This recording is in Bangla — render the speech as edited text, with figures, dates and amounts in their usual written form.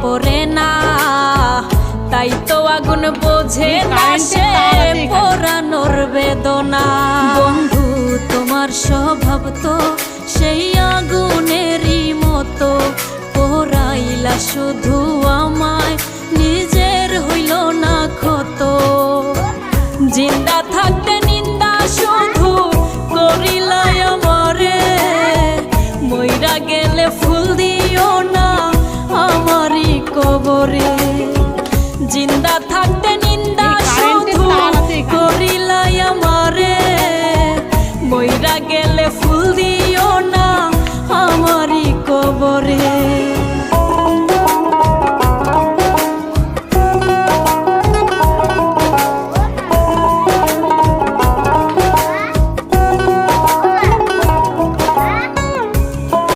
পড়ে না, তাই তো আগুন বোঝে না সে পোড়ানোর বেদনা। বন্ধু তোমার স্বভাব তো সেই আগুনেরই মতো, পোড়াইলা শুধু আমায়, নিজের হইল না ক্ষত। জিন্দা থাকতে নিন্দা শুধু করিলাই আমারে, মইরা গেলে ফুল দিও না আমারই কবরে। জিন্দা থাকতে নিন্দা শুধু করিলাই আমারে, মইরা গেলে ফুল দিও